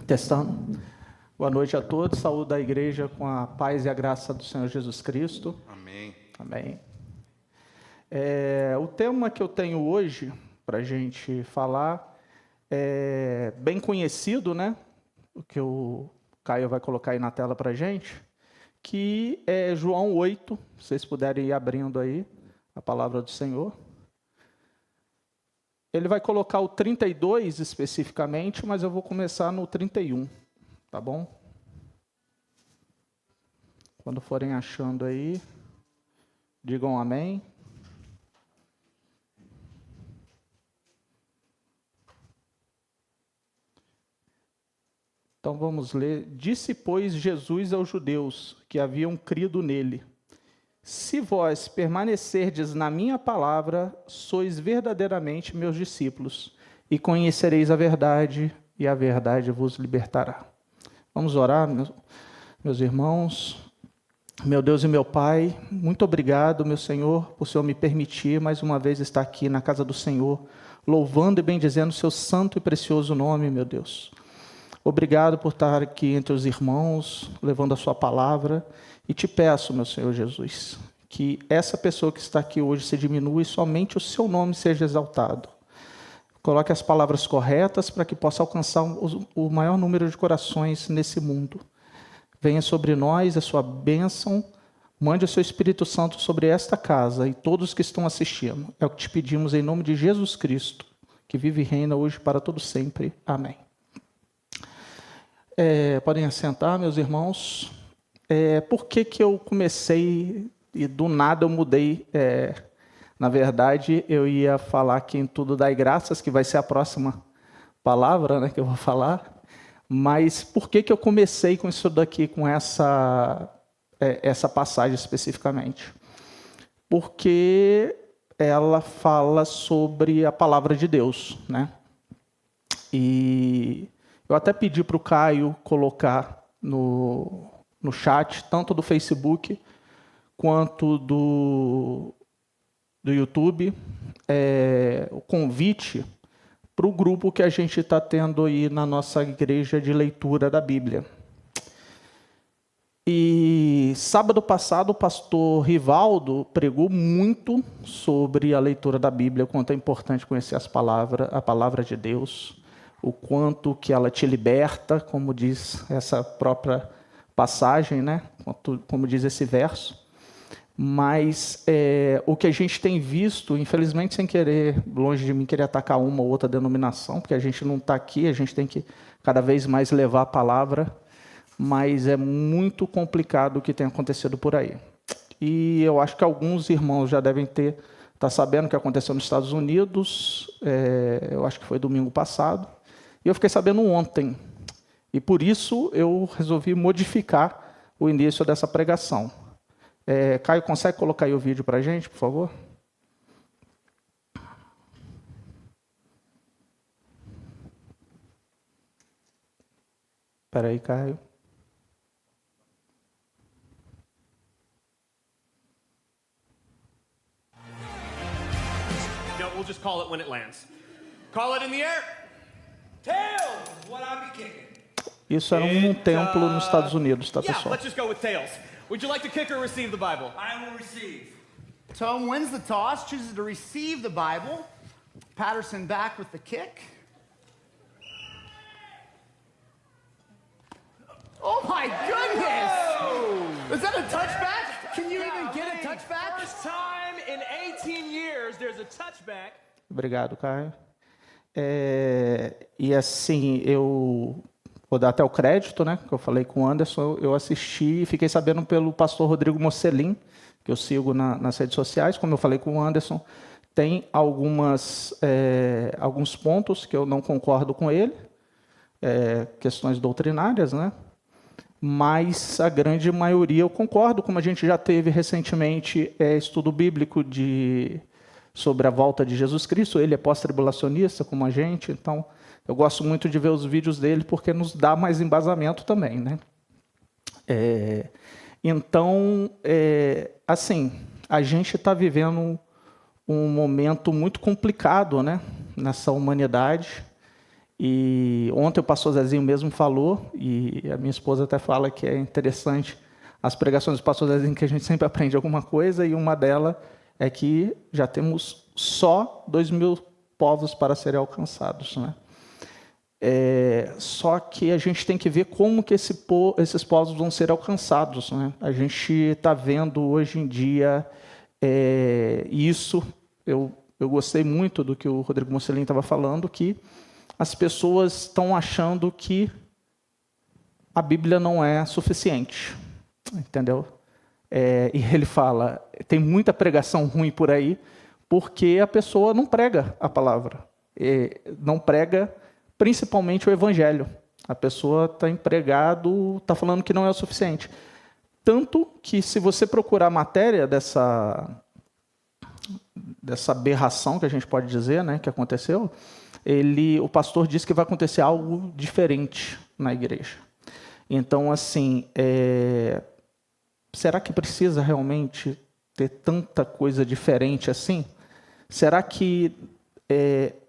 Testando. Boa noite a todos. Saúde da igreja com a paz e a graça do Senhor Jesus Cristo. Amém. Amém. O tema que eu tenho hoje para a gente falar é bem conhecido, né? O que o Caio vai colocar aí na tela para a gente, que é João 8. Se vocês puderem ir abrindo aí a palavra do Senhor. Ele vai colocar o 32 especificamente, mas eu vou começar no 31, tá bom? Quando forem achando aí, digam amém. Então vamos ler. Disse, pois, Jesus aos judeus que haviam crido nele: se vós permanecerdes na minha palavra, sois verdadeiramente meus discípulos, e conhecereis a verdade, e a verdade vos libertará. Vamos orar, meus irmãos. Meu Deus e meu Pai, muito obrigado, meu Senhor, por o Senhor me permitir mais uma vez estar aqui na casa do Senhor, louvando e bendizendo o seu santo e precioso nome, meu Deus. Obrigado por estar aqui entre os irmãos, levando a sua palavra. E te peço, meu Senhor Jesus, que essa pessoa que está aqui hoje se diminua e somente o seu nome seja exaltado. Coloque as palavras corretas para que possa alcançar o maior número de corações nesse mundo. Venha sobre nós a sua bênção, mande o seu Espírito Santo sobre esta casa e todos que estão assistindo. É o que te pedimos em nome de Jesus Cristo, que vive e reina hoje para todo sempre. Amém. Podem assentar, meus irmãos. Por que eu comecei e do nada eu mudei? Na verdade, eu ia falar que em tudo dai graças, que vai ser a próxima palavra, né, que eu vou falar. Mas por que eu comecei com isso daqui, com essa passagem especificamente? Porque ela fala sobre a palavra de Deus, né? E eu até pedi para o Caio colocar no chat, tanto do Facebook quanto do YouTube, o convite para o grupo que a gente está tendo aí na nossa igreja de leitura da Bíblia. E sábado passado o pastor Rivaldo pregou muito sobre a leitura da Bíblia, o quanto é importante conhecer a palavra de Deus, o quanto que ela te liberta, como diz essa própria passagem, né? Como diz esse verso. Mas o que a gente tem visto, infelizmente sem querer, longe de mim querer atacar uma ou outra denominação, porque a gente não está aqui, a gente tem que cada vez mais levar a palavra, mas é muito complicado o que tem acontecido por aí. E eu acho que alguns irmãos já devem estar sabendo o que aconteceu nos Estados Unidos, eu acho que foi domingo passado, e eu fiquei sabendo ontem. E por isso eu resolvi modificar o início dessa pregação. Caio, consegue colocar aí o vídeo para a gente, por favor? Espera aí, Caio. No, we'll just call it when it lands. Call it in the air. Tails, what I be kicking. Isso era um templo nos Estados Unidos, tá, Yeah, pessoal? let's just go with tails. Would you like to kick or receive the Bible? I will receive. Tom wins the toss, chooses to receive the Bible. Patterson back with the kick. Oh my goodness! Is that a touchback? Can you even get a touchback? First time in 18 years there's a touchback. Obrigado, Caio. E assim, eu vou dar até o crédito, né, que eu falei com o Anderson, eu assisti e fiquei sabendo pelo pastor Rodrigo Mocelin, que eu sigo nas redes sociais, como eu falei com o Anderson, tem alguns pontos que eu não concordo com ele, questões doutrinárias, né, mas a grande maioria eu concordo, como a gente já teve recentemente estudo bíblico sobre a volta de Jesus Cristo, ele é pós-tribulacionista como a gente, então eu gosto muito de ver os vídeos dele porque nos dá mais embasamento também, né? Então, assim, a gente está vivendo um momento muito complicado, né, nessa humanidade E ontem o pastor Zezinho mesmo falou, e a minha esposa até fala que é interessante as pregações do pastor Zezinho, que a gente sempre aprende alguma coisa, e uma delas é que já temos só 2.000 povos para serem alcançados, né? Só que a gente tem que ver como que esses povos vão ser alcançados, né? A gente está vendo hoje em dia isso. Eu gostei muito do que o Rodrigo Mocelin estava falando, que as pessoas estão achando que a Bíblia não é suficiente, entendeu? E ele fala, tem muita pregação ruim por aí, porque a pessoa não prega a palavra, não prega principalmente o evangelho. A pessoa está empregado, está falando que não é o suficiente. Tanto que, se você procurar a matéria dessa aberração, que a gente pode dizer, né, que aconteceu, o pastor disse que vai acontecer algo diferente na igreja. Então, assim, será que precisa realmente ter tanta coisa diferente assim? Será que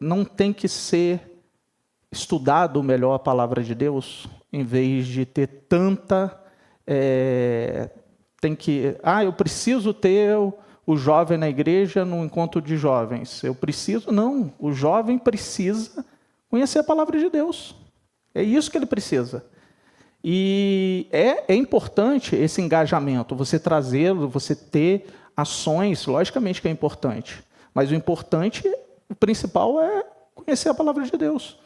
não tem que ser estudado melhor a palavra de Deus, em vez de ter tanta... eu preciso ter o jovem na igreja no encontro de jovens. Não, o jovem precisa conhecer a palavra de Deus. É isso que ele precisa. E é importante esse engajamento, você trazê-lo, você ter ações, logicamente que é importante. Mas o principal é conhecer a palavra de Deus.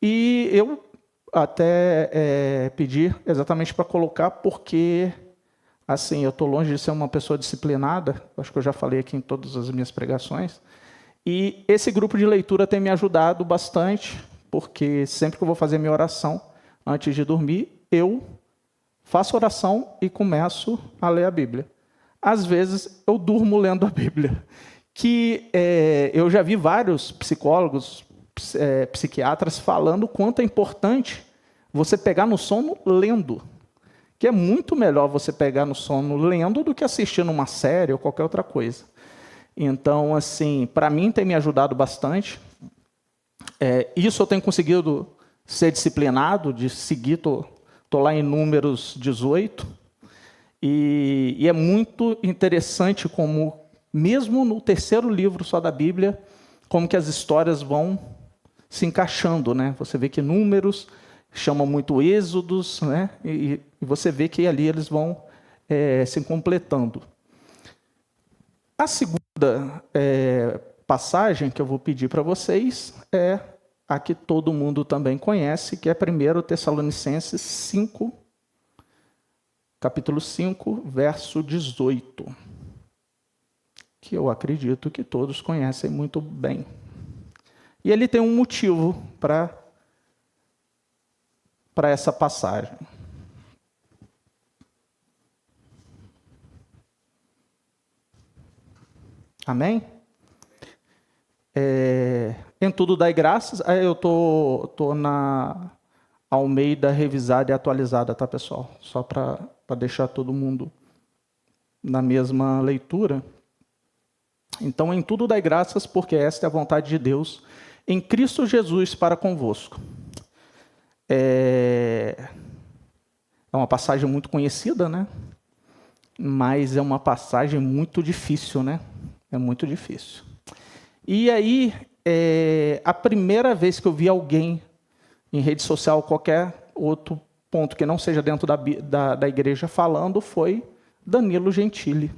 E eu até pedi exatamente para colocar, porque... assim, eu estou longe de ser uma pessoa disciplinada, acho que eu já falei aqui em todas as minhas pregações, e esse grupo de leitura tem me ajudado bastante, porque sempre que eu vou fazer minha oração, antes de dormir, eu faço oração e começo a ler a Bíblia. Às vezes, eu durmo lendo a Bíblia, que eu já vi vários psicólogos, psiquiatras, falando o quanto é importante você pegar no sono lendo, que é muito melhor você pegar no sono lendo do que assistindo uma série ou qualquer outra coisa. Então, assim, para mim tem me ajudado bastante. Isso eu tenho conseguido ser disciplinado, de seguir, estou lá em Números 18, e é muito interessante como, mesmo no terceiro livro só da Bíblia, como que as histórias vão se encaixando, né? Você vê que Números chama muito Êxodos, né? E você vê que ali eles vão se completando. A segunda passagem que eu vou pedir para vocês é a que todo mundo também conhece, que é 1 Tessalonicenses 5, capítulo 5, verso 18, que eu acredito que todos conhecem muito bem. E ele tem um motivo para essa passagem. Amém? Em tudo dai graças. Eu tô na Almeida revisada e atualizada, tá, pessoal? Só para deixar todo mundo na mesma leitura. Então, em tudo dai graças, porque esta é a vontade de Deus em Cristo Jesus para convosco. É uma passagem muito conhecida, né? Mas é uma passagem muito difícil, né? É muito difícil. E aí, a primeira vez que eu vi alguém em rede social, qualquer outro ponto que não seja dentro da igreja, falando, foi Danilo Gentili.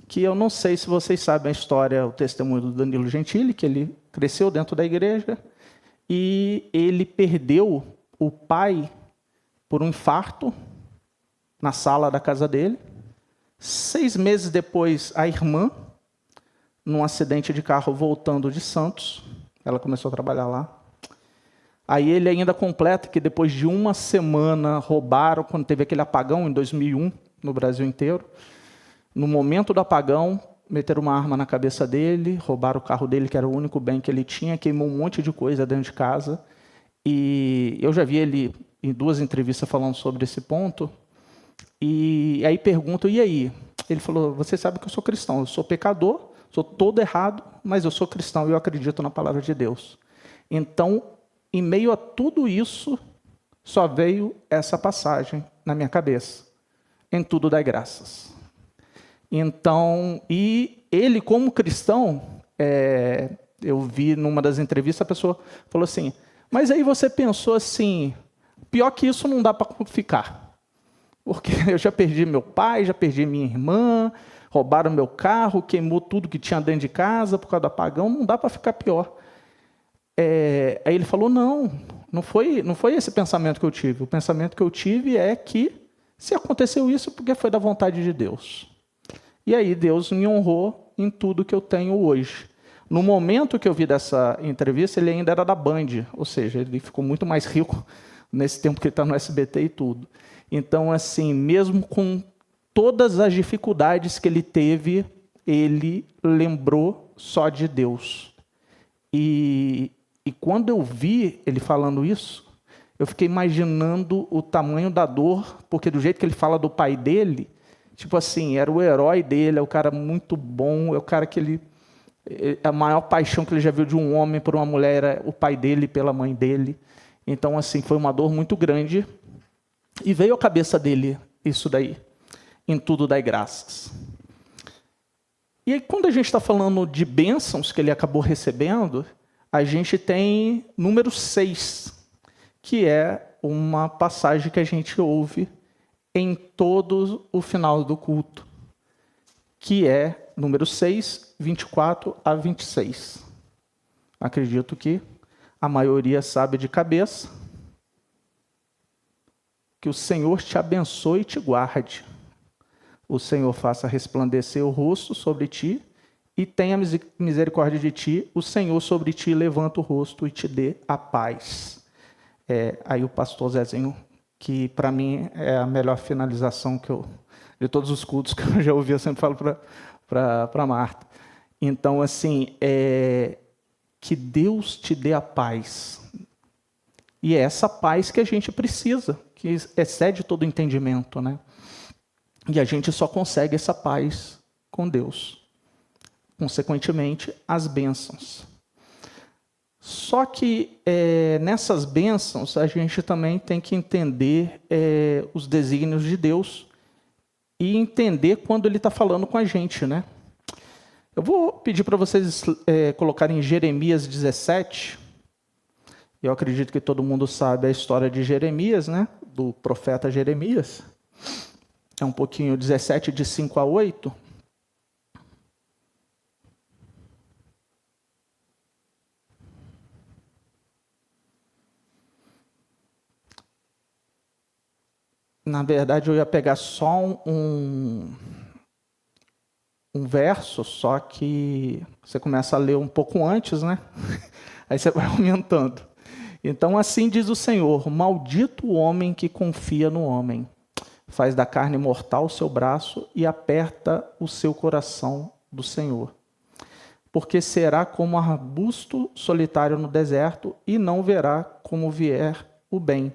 Que eu não sei se vocês sabem a história, o testemunho do Danilo Gentili, que ele cresceu dentro da igreja e ele perdeu o pai por um infarto na sala da casa dele. 6 meses depois, a irmã, num acidente de carro voltando de Santos, ela começou a trabalhar lá. Aí ele ainda completa que depois de 1 semana roubaram, quando teve aquele apagão em 2001, no Brasil inteiro. No momento do apagão, meteram uma arma na cabeça dele, roubaram o carro dele, que era o único bem que ele tinha, queimou um monte de coisa dentro de casa. E eu já vi ele em 2 entrevistas falando sobre esse ponto. E aí pergunto, e aí? Ele falou, você sabe que eu sou cristão, eu sou pecador, sou todo errado, mas eu sou cristão e eu acredito na palavra de Deus. Então, em meio a tudo isso, só veio essa passagem na minha cabeça. Em tudo dai graças. Então, e ele como cristão, eu vi numa das entrevistas, a pessoa falou assim, mas aí você pensou assim, pior que isso não dá para ficar. Porque eu já perdi meu pai, já perdi minha irmã, roubaram meu carro, queimou tudo que tinha dentro de casa por causa do apagão, não dá para ficar pior. Aí ele falou, não foi esse pensamento que eu tive. O pensamento que eu tive é que se aconteceu isso, porque foi da vontade de Deus. E aí Deus me honrou em tudo que eu tenho hoje. No momento que eu vi dessa entrevista, ele ainda era da Band, ou seja, ele ficou muito mais rico nesse tempo que ele está no SBT e tudo. Então, assim, mesmo com todas as dificuldades que ele teve, ele lembrou só de Deus. E quando eu vi ele falando isso, eu fiquei imaginando o tamanho da dor, porque do jeito que ele fala do pai dele, tipo assim, era o herói dele, é o cara muito bom, é o cara que a maior paixão que ele já viu de um homem por uma mulher era o pai dele pela mãe dele. Então, assim, foi uma dor muito grande. E veio à cabeça dele isso daí. Em tudo dai graças. E aí, quando a gente está falando de bênçãos que ele acabou recebendo, a gente tem número 6, que é uma passagem que a gente ouve em todo o final do culto, que é número 6, 24 a 26. Acredito que a maioria sabe de cabeça. Que o Senhor te abençoe e te guarde. O Senhor faça resplandecer o rosto sobre ti e tenha misericórdia de ti. O Senhor sobre ti levanta o rosto e te dê a paz. Aí o pastor Zezinho, que para mim é a melhor finalização de todos os cultos que eu já ouvi, eu sempre falo para Marta. Então, assim, que Deus te dê a paz. E é essa paz que a gente precisa, que excede todo entendimento, né? E a gente só consegue essa paz com Deus. Consequentemente, as bênçãos. Só que nessas bênçãos a gente também tem que entender os desígnios de Deus e entender quando Ele está falando com a gente, né? Eu vou pedir para vocês colocarem Jeremias 17. Eu acredito que todo mundo sabe a história de Jeremias, né? Do profeta Jeremias. É um pouquinho 17, de 5 a 8. Na verdade, eu ia pegar só um verso, só que você começa a ler um pouco antes, né? Aí você vai aumentando. Então, assim diz o Senhor, maldito o homem que confia no homem, faz da carne mortal o seu braço e aperta o seu coração do Senhor. Porque será como arbusto solitário no deserto e não verá como vier o bem.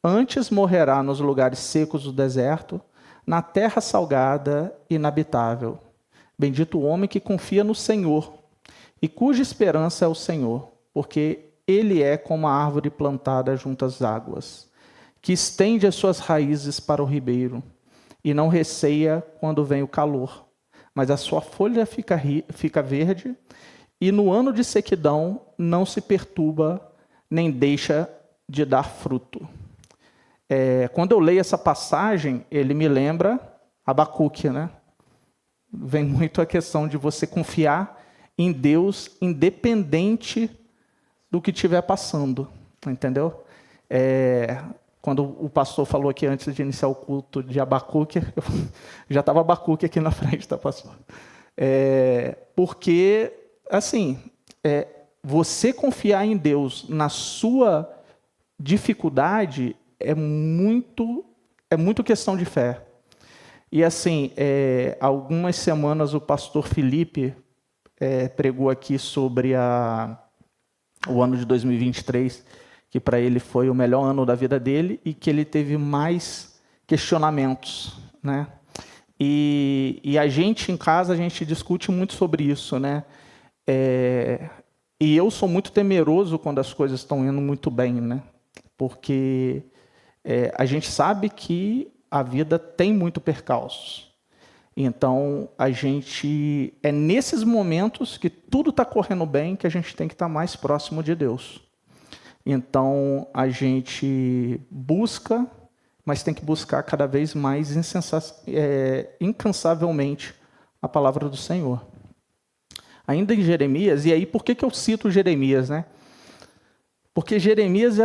Antes morrerá nos lugares secos do deserto, na terra salgada e inabitável. Bendito o homem que confia no Senhor e cuja esperança é o Senhor, porque ele é como a árvore plantada junto às águas, que estende as suas raízes para o ribeiro e não receia quando vem o calor, mas a sua folha fica verde e no ano de sequidão não se perturba nem deixa de dar fruto. Quando eu leio essa passagem, ele me lembra Abacuque, né? Vem muito a questão de você confiar em Deus independente do que estiver passando, entendeu? Quando o pastor falou aqui antes de iniciar o culto de Abacuque, já estava Abacuque aqui na frente, tá, pastor? Porque, assim, você confiar em Deus na sua dificuldade é muito questão de fé. E, assim, algumas semanas o pastor Felipe pregou aqui sobre o ano de 2023, que para ele foi o melhor ano da vida dele e que ele teve mais questionamentos, né? E a gente em casa, a gente discute muito sobre isso, né? E eu sou muito temeroso quando as coisas estão indo muito bem, né? Porque a gente sabe que a vida tem muito percalços. Então, é nesses momentos que tudo está correndo bem que a gente tem que estar mais próximo de Deus. Então, a gente busca, mas tem que buscar cada vez mais incansavelmente a palavra do Senhor. Ainda em Jeremias, e aí por que eu cito Jeremias, né? Porque Jeremias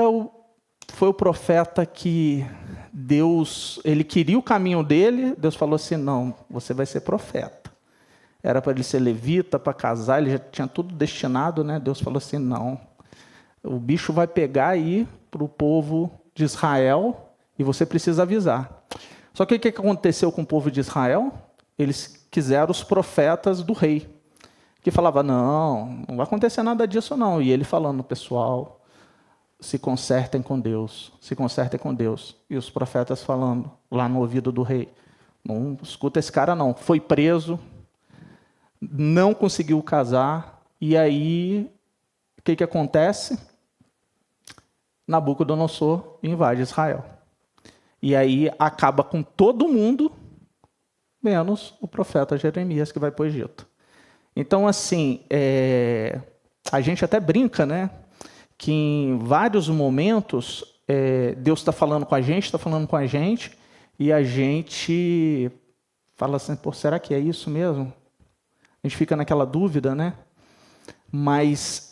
foi o profeta que Deus, ele queria o caminho dele, Deus falou assim, não, você vai ser profeta. Era para ele ser levita, para casar, ele já tinha tudo destinado, né? Deus falou assim, não, o bicho vai pegar aí para o povo de Israel e você precisa avisar. Só que o que aconteceu com o povo de Israel? Eles quiseram os profetas do rei, que falava, não vai acontecer nada disso não. E ele falando, pessoal, se consertem com Deus, se consertem com Deus. E os profetas falando lá no ouvido do rei, não escuta esse cara não. Foi preso, não conseguiu casar, e aí, o que acontece? Nabucodonosor invade Israel. E aí acaba com todo mundo, menos o profeta Jeremias, que vai para o Egito. Então, assim, a gente até brinca, né? Que em vários momentos Deus está falando com a gente, e a gente fala assim, pô, será que é isso mesmo? A gente fica naquela dúvida, né? Mas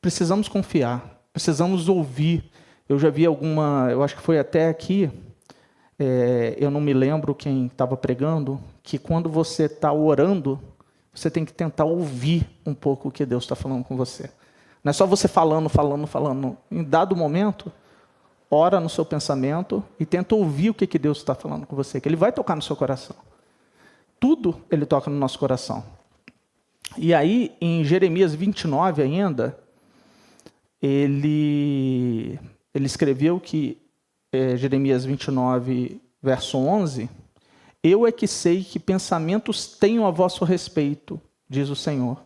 precisamos confiar, precisamos ouvir. Eu já vi eu acho que foi até aqui, eu não me lembro quem estava pregando, que quando você está orando, você tem que tentar ouvir um pouco o que Deus está falando com você. Não é só você falando. Em dado momento, ora no seu pensamento e tenta ouvir o que Deus está falando com você, que Ele vai tocar no seu coração. Tudo Ele toca no nosso coração. E aí, em Jeremias 29 ainda, ele escreveu que, Jeremias 29, verso 11, eu é que sei que pensamentos tenho a vosso respeito, diz o Senhor,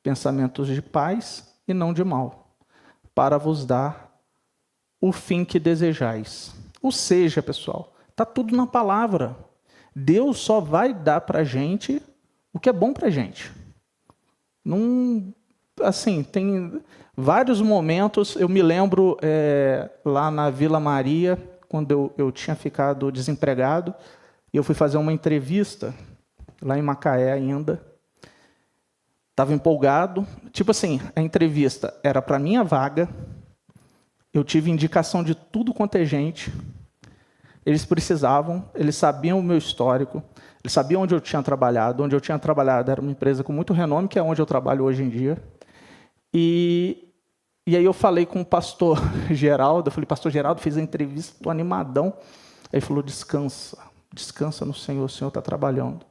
pensamentos de paz e não de mal, para vos dar o fim que desejais. Ou seja, pessoal, está tudo na palavra. Deus só vai dar para a gente o que é bom para a gente. Não, assim, tem vários momentos, eu me lembro lá na Vila Maria, quando eu tinha ficado desempregado, e eu fui fazer uma entrevista, lá em Macaé ainda. Estava empolgado. Tipo assim, a entrevista era para a minha vaga. Eu tive indicação de tudo quanto é gente. Eles precisavam, eles sabiam o meu histórico, eles sabiam onde eu tinha trabalhado. Onde eu tinha trabalhado era uma empresa com muito renome, que é onde eu trabalho hoje em dia. E aí eu falei com o pastor Geraldo. Eu falei, pastor Geraldo, fiz a entrevista, estou animadão. Aí ele falou, descansa no Senhor, o Senhor está trabalhando.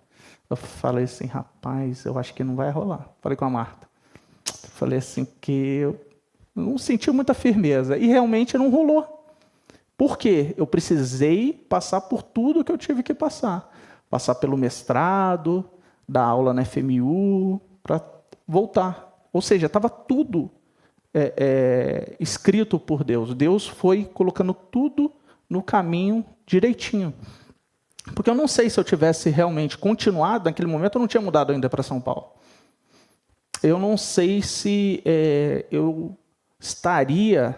Eu falei assim, rapaz, eu acho que não vai rolar. Falei com a Marta. Falei assim, que eu não senti muita firmeza. E realmente não rolou. Por quê? Eu precisei passar por tudo que eu tive que passar. Passar pelo mestrado, dar aula na FMU, para voltar. Ou seja, estava tudo escrito por Deus. Deus foi colocando tudo no caminho direitinho. Porque eu não sei se eu tivesse realmente continuado, naquele momento eu não tinha mudado ainda para São Paulo. Eu não sei se eu estaria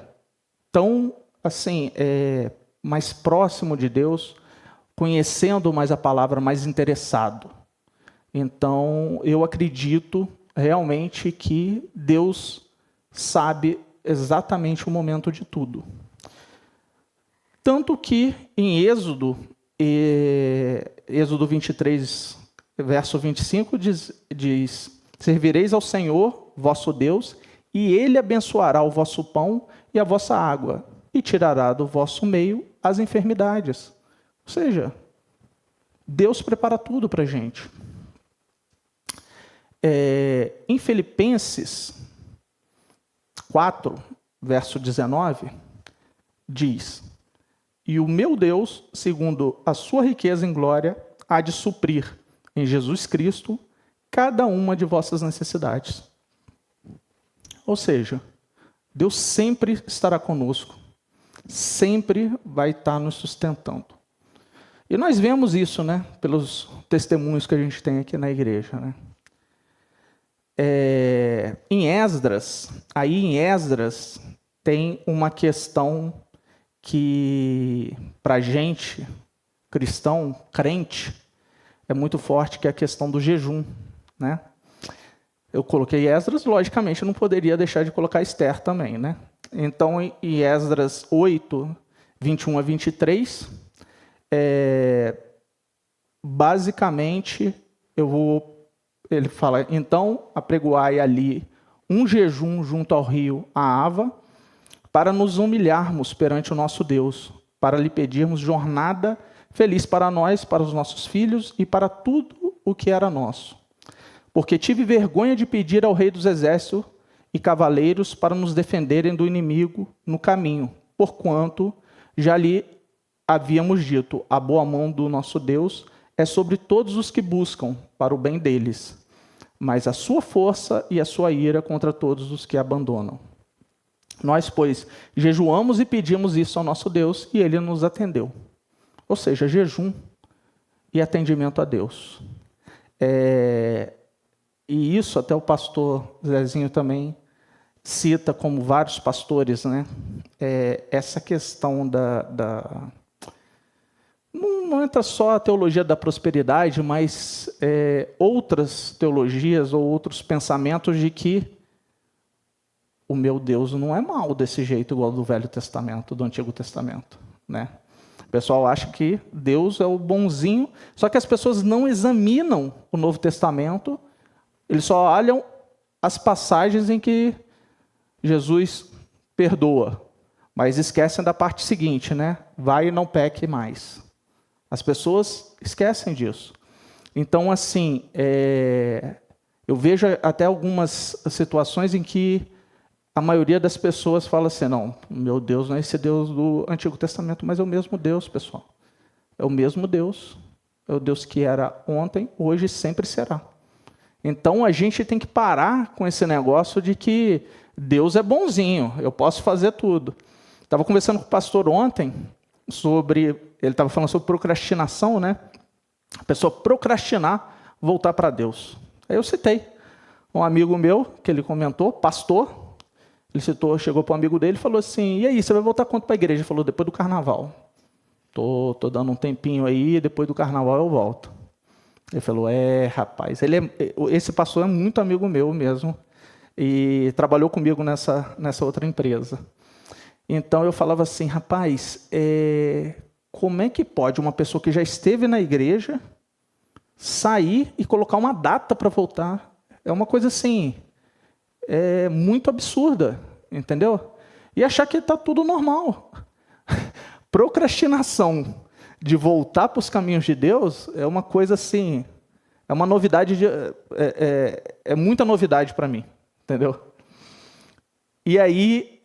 tão assim, mais próximo de Deus, conhecendo mais a palavra, mais interessado. Então, eu acredito realmente que Deus sabe exatamente o momento de tudo. Tanto que em Êxodo 23, verso 25, diz: servireis ao Senhor, vosso Deus, e Ele abençoará o vosso pão e a vossa água, e tirará do vosso meio as enfermidades. Ou seja, Deus prepara tudo para a gente. Em Filipenses 4, verso 19, diz: e o meu Deus, segundo a sua riqueza em glória, há de suprir em Jesus Cristo cada uma de vossas necessidades. Ou seja, Deus sempre estará conosco, sempre vai estar nos sustentando. E nós vemos isso, né, pelos testemunhos que a gente tem aqui na igreja, né? Em Esdras tem uma questão que, para a gente, cristão, crente, é muito forte, que é a questão do jejum, né? Eu coloquei Esdras, logicamente eu não poderia deixar de colocar Esther também, né? Então, em Esdras 8, 21 a 23, basicamente, ele fala, então apregoai ali um jejum junto ao rio Ahava, para nos humilharmos perante o nosso Deus, para lhe pedirmos jornada feliz para nós, para os nossos filhos e para tudo o que era nosso. Porque tive vergonha de pedir ao rei dos exércitos e cavaleiros para nos defenderem do inimigo no caminho, porquanto já lhe havíamos dito, a boa mão do nosso Deus é sobre todos os que buscam para o bem deles, mas a sua força e a sua ira contra todos os que abandonam. Nós, pois, jejuamos e pedimos isso ao nosso Deus, e ele nos atendeu. Ou seja, jejum e atendimento a Deus. E isso até o pastor Zezinho também cita, como vários pastores, né? Essa questão não entra só a teologia da prosperidade, mas outras teologias ou outros pensamentos de que o meu Deus não é mau desse jeito, igual do Velho Testamento, do Antigo Testamento, né? O pessoal acha que Deus é o bonzinho, só que as pessoas não examinam o Novo Testamento, eles só olham as passagens em que Jesus perdoa, mas esquecem da parte seguinte, né? Vai e não peque mais. As pessoas esquecem disso. Então, assim, eu vejo até algumas situações em que a maioria das pessoas fala assim, não, meu Deus não é esse Deus do Antigo Testamento, mas é o mesmo Deus, pessoal. É o mesmo Deus. É o Deus que era ontem, hoje e sempre será. Então, a gente tem que parar com esse negócio de que Deus é bonzinho, eu posso fazer tudo. Estava conversando com o pastor ontem ele estava falando sobre procrastinação, né? A pessoa procrastinar, voltar para Deus. Aí eu citei um amigo meu, que ele comentou, pastor, ele chegou para um amigo dele e falou assim, e aí, você vai voltar quanto para a igreja? Ele falou, depois do carnaval. Tô dando um tempinho aí, depois do carnaval eu volto. Ele falou, rapaz, esse pastor é muito amigo meu mesmo, e trabalhou comigo nessa outra empresa. Então eu falava assim, rapaz, como é que pode uma pessoa que já esteve na igreja sair e colocar uma data para voltar? É uma coisa assim, muito absurda, entendeu? E achar que está tudo normal. Procrastinação de voltar para os caminhos de Deus é uma coisa assim, é uma novidade, é muita novidade para mim, entendeu? E aí,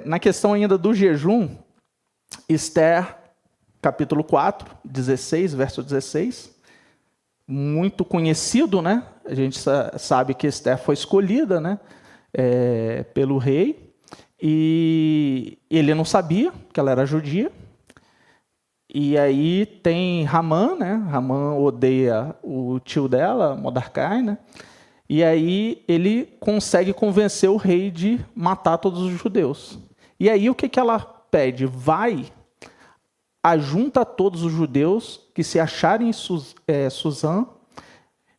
na questão ainda do jejum, Esther, capítulo 4, 16, verso 16, muito conhecido, né? A gente sabe que Esther foi escolhida, né, pelo rei, e ele não sabia que ela era judia. E aí tem Ramã, né? Ramã odeia o tio dela, Mordecai, né? E aí ele consegue convencer o rei de matar todos os judeus. E aí o que ela pede? Vai, ajunta todos os judeus que se acharem em Suzã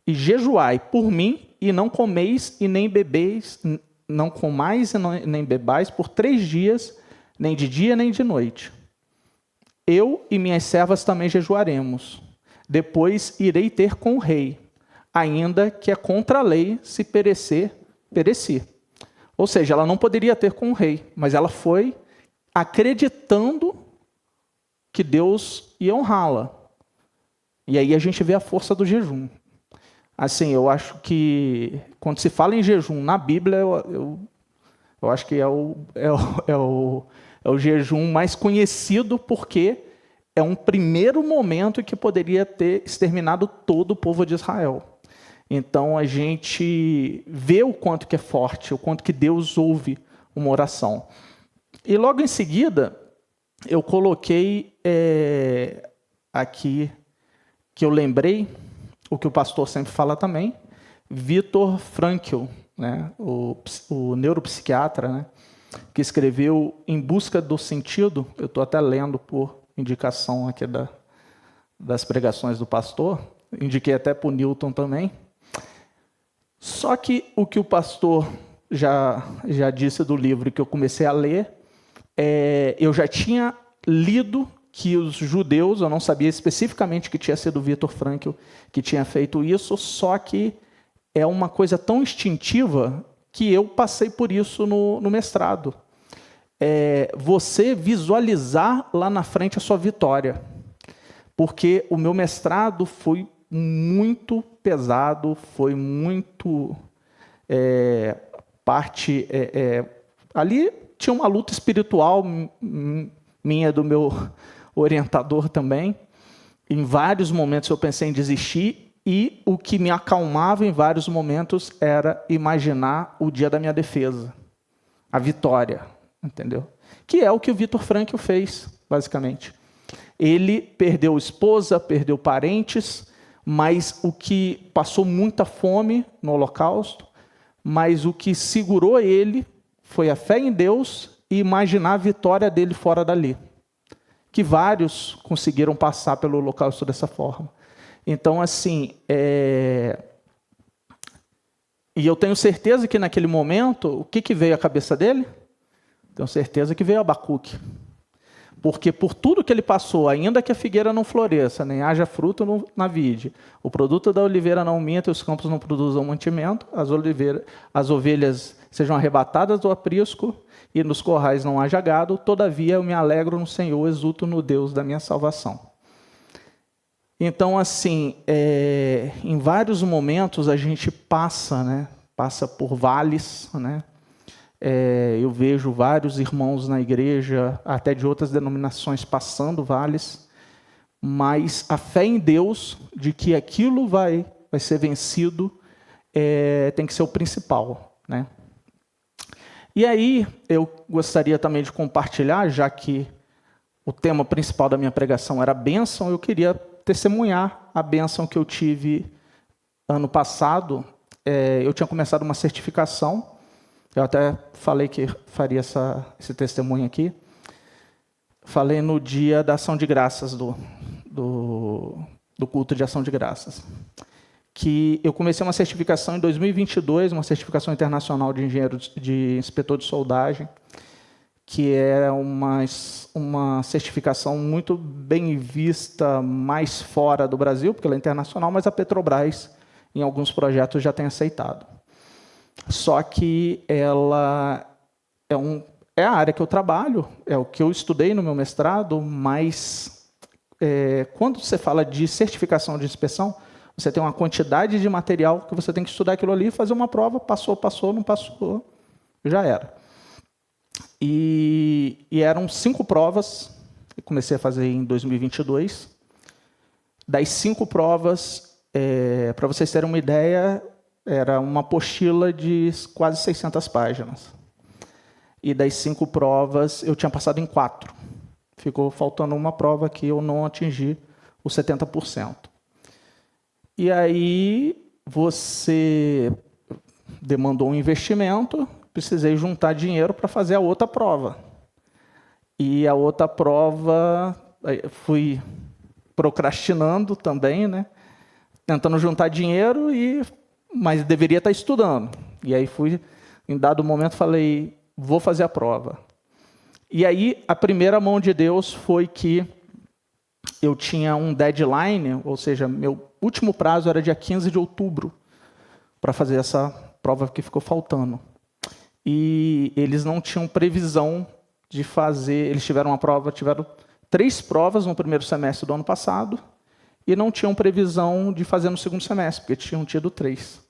e jejuai por mim, e não comeis e nem bebeis, não comais e nem bebais por 3 dias, nem de dia nem de noite. Eu e minhas servas também jejuaremos. Depois irei ter com o rei, ainda que é contra a lei, se perecer, pereci. Ou seja, ela não poderia ter com o rei, mas ela foi acreditando que Deus ia honrá-la. E aí a gente vê a força do jejum. Assim, eu acho que quando se fala em jejum na Bíblia, eu acho que é o jejum mais conhecido, porque é um primeiro momento que poderia ter exterminado todo o povo de Israel. Então, a gente vê o quanto que é forte, o quanto que Deus ouve uma oração. E logo em seguida, eu coloquei aqui, que eu lembrei, o que o pastor sempre fala também, Viktor Frankl, né, o neuropsiquiatra, né, que escreveu Em Busca do Sentido. Eu estou até lendo por indicação aqui das pregações do pastor, indiquei até para o Newton também. Só que o que o pastor já disse do livro que eu comecei a ler, eu já tinha lido que os judeus, eu não sabia especificamente que tinha sido Viktor Frankl que tinha feito isso, só que é uma coisa tão instintiva que eu passei por isso no mestrado. Você visualizar lá na frente a sua vitória. Porque o meu mestrado foi muito pesado, foi muito ali tinha uma luta espiritual minha, do meu orientador também. Em vários momentos eu pensei em desistir, e o que me acalmava em vários momentos era imaginar o dia da minha defesa, a vitória, entendeu? Que é o que o Viktor Frankl fez, basicamente. Ele perdeu esposa, perdeu parentes, mas o que passou muita fome no Holocausto, mas o que segurou ele foi a fé em Deus e imaginar a vitória dele fora dali. Que vários conseguiram passar pelo Holocausto dessa forma. Então, assim, e eu tenho certeza que naquele momento, o que veio à cabeça dele? Tenho certeza que veio Abacuque. Porque por tudo que ele passou, ainda que a figueira não floresça, nem haja fruto na vide, o produto da oliveira não minta e os campos não produzam mantimento, as ovelhas sejam arrebatadas do aprisco e nos corrais não haja gado, todavia eu me alegro no Senhor, exulto no Deus da minha salvação. Então, assim, em vários momentos a gente passa por vales, né? Eu vejo vários irmãos na igreja, até de outras denominações, passando vales, mas a fé em Deus, de que aquilo vai ser vencido, tem que ser o principal, né? E aí, eu gostaria também de compartilhar, já que o tema principal da minha pregação era bênção, eu queria testemunhar a bênção que eu tive ano passado. Eu tinha começado uma certificação, eu até falei que faria esse testemunho aqui. Falei no dia da ação de graças, do culto de ação de graças. Que eu comecei uma certificação em 2022, uma certificação internacional de engenheiro de inspetor de soldagem, que é uma certificação muito bem vista mais fora do Brasil, porque ela é internacional, mas a Petrobras, em alguns projetos, já tem aceitado. Só que ela é a área que eu trabalho, é o que eu estudei no meu mestrado, mas quando você fala de certificação de inspeção, você tem uma quantidade de material que você tem que estudar aquilo ali, fazer uma prova, passou, não passou, já era. E eram 5 provas, eu comecei a fazer em 2022. Das 5 provas, para vocês terem uma ideia, era uma apostila de quase 600 páginas. E das 5 provas, eu tinha passado em 4. Ficou faltando uma prova que eu não atingi os 70%. E aí, você demandou um investimento, precisei juntar dinheiro para fazer a outra prova. E a outra prova, fui procrastinando também, né? Tentando juntar dinheiro, mas deveria estar estudando. E aí em dado momento, falei, vou fazer a prova. E aí, a primeira mão de Deus foi que eu tinha um deadline, ou seja, meu último prazo era dia 15 de outubro, para fazer essa prova que ficou faltando. E eles não tinham previsão de fazer, eles tiveram 3 provas no primeiro semestre do ano passado, e não tinham previsão de fazer no segundo semestre, porque tinham tido 3.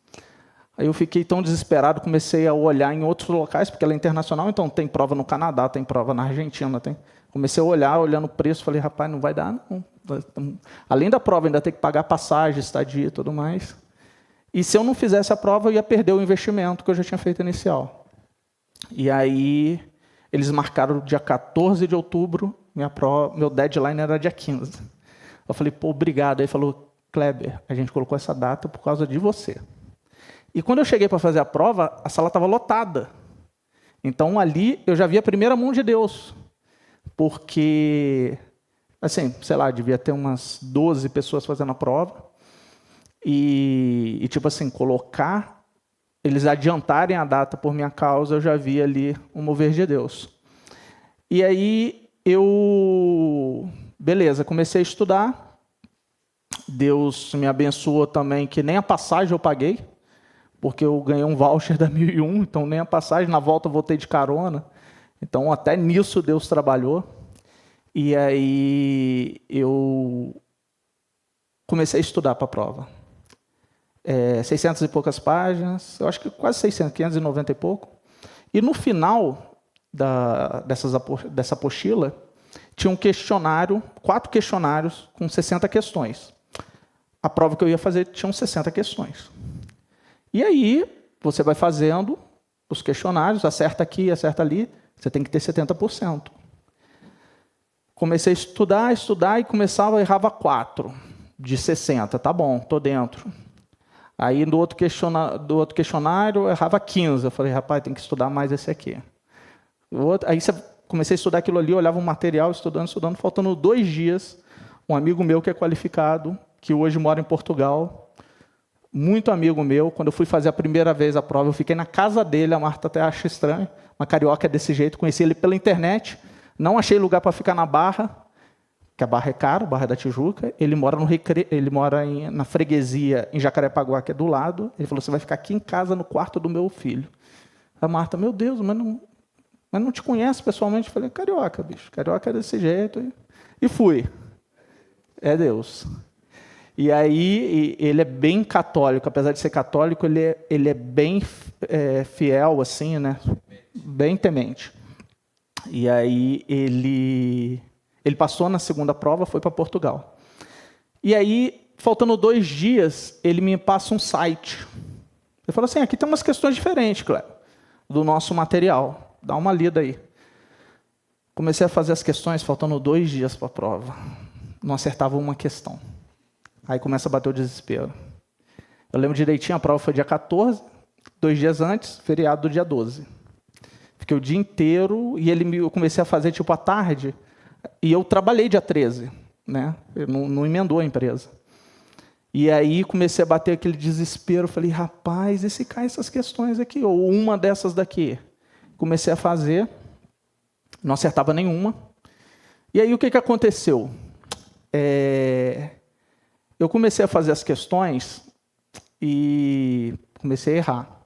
Aí eu fiquei tão desesperado, comecei a olhar em outros locais, porque ela é internacional, então tem prova no Canadá, tem prova na Argentina, Comecei a olhando o preço, falei, rapaz, não vai dar, não. Além da prova, ainda tem que pagar passagem, estadia e tudo mais. E se eu não fizesse a prova, eu ia perder o investimento que eu já tinha feito inicial. E aí, eles marcaram o dia 14 de outubro, meu deadline era dia 15. Eu falei, pô, obrigado. Aí ele falou, Kleber, a gente colocou essa data por causa de você. E quando eu cheguei para fazer a prova, a sala estava lotada. Então, ali, eu já vi a primeira mão de Deus. Porque, assim, sei lá, devia ter umas 12 pessoas fazendo a prova. E tipo assim, colocar, eles adiantarem a data por minha causa, eu já vi ali o mover de Deus. E aí, beleza, comecei a estudar. Deus me abençoou também, que nem a passagem eu paguei, porque eu ganhei um voucher da 1001, então nem a passagem, na volta eu voltei de carona. Então, até nisso Deus trabalhou. E aí, eu comecei a estudar para a prova. 600 e poucas páginas, eu acho que quase 600, 590 e pouco. E no final dessa apostila, tinha um questionário, 4 questionários com 60 questões. A prova que eu ia fazer tinha 60 questões. E aí, você vai fazendo os questionários, acerta aqui, acerta ali, você tem que ter 70%. Comecei a estudar e começava, errava 4 de 60. Tá bom, estou dentro. Aí, do outro questionário, eu errava 15. Eu falei, rapaz, tem que estudar mais esse aqui. Aí, comecei a estudar aquilo ali, olhava um material, estudando. Faltando 2 dias, um amigo meu que é qualificado, que hoje mora em Portugal, muito amigo meu, quando eu fui fazer a primeira vez a prova, eu fiquei na casa dele, a Marta até acha estranho, uma carioca desse jeito, conheci ele pela internet, não achei lugar para ficar na Barra, que a Barra é caro, Barra da Tijuca, ele mora na freguesia em Jacarepaguá, que é do lado. Ele falou, você vai ficar aqui em casa, no quarto do meu filho. A Marta, meu Deus, mas não te conhece pessoalmente? Eu falei, carioca, bicho, carioca é desse jeito. E fui. É Deus. E aí, ele é bem católico, apesar de ser católico, ele é bem fiel, assim, né? Bem temente. E aí, ele passou na segunda prova, foi para Portugal. E aí, faltando 2 dias, ele me passa um site. Ele falou assim, aqui tem umas questões diferentes, Cléber, do nosso material. Dá uma lida aí. Comecei a fazer as questões, faltando 2 dias para a prova. Não acertava uma questão. Aí começa a bater o desespero. Eu lembro direitinho, a prova foi dia 14, 2 dias antes, feriado do dia 12. Fiquei o dia inteiro e eu comecei a fazer tipo à tarde. E eu trabalhei dia 13, né? Eu não emendou a empresa. E aí comecei a bater aquele desespero. Falei, rapaz, e se cai essas questões aqui? Ou uma dessas daqui? Comecei a fazer, não acertava nenhuma. E aí o que aconteceu? Eu comecei a fazer as questões e comecei a errar.